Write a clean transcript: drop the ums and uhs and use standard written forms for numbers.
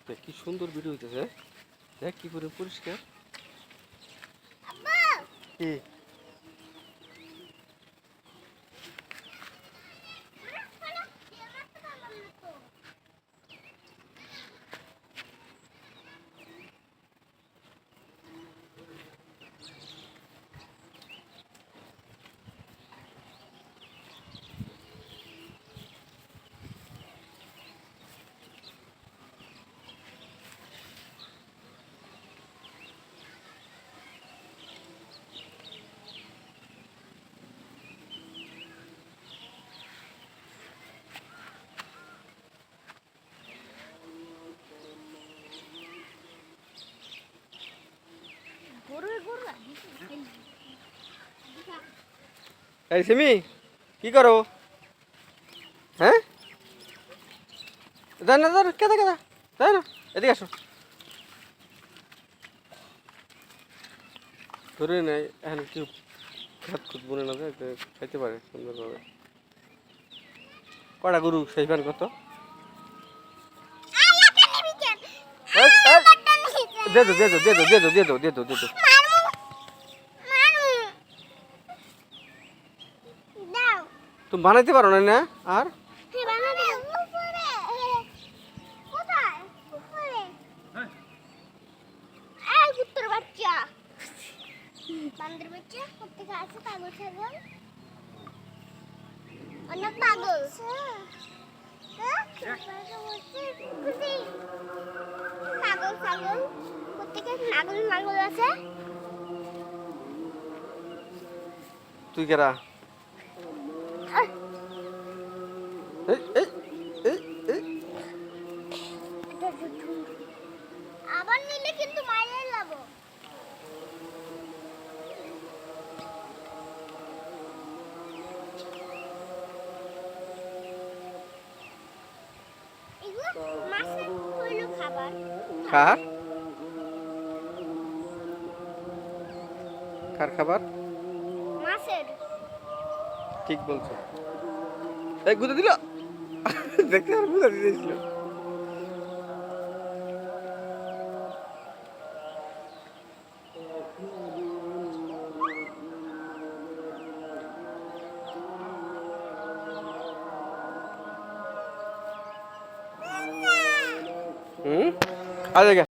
দেখ কি সুন্দর ভিডিও হইতেছে। দেখ কি করে পরিষ্কার। কি এই সিমি কি করো? হ্যাঁ জান না ধর কেদা কেদা তাই না, এদিকে আসো। ধরে নেই এখন কি খাত খুদ বলে না যায়, খাইতে পারে সুন্দরভাবে। কটা গরু সেই পান কত? দে দো দে দো দে দো দে দো দে দো দে দো দে দো। তুমি বানাইতে পারো না না আর? বান্দর বাচ্চা কোত্থেকে আছে? পাগল ছাগল, অনেক পাগল। পাগল ছাগল কোত্থেকে? পাগল পাগল আছে। তুই কেরা? এই এই এই এই আবার নিলে কিন্তু মাইরে যাবো। মাছের হইল খাবার। কার কার খাবার? মাছের। ঠিক বলছো। এই গুঁতো দিল দেখতে আর গুঁতো দিয়েছিল। आ जाएगा।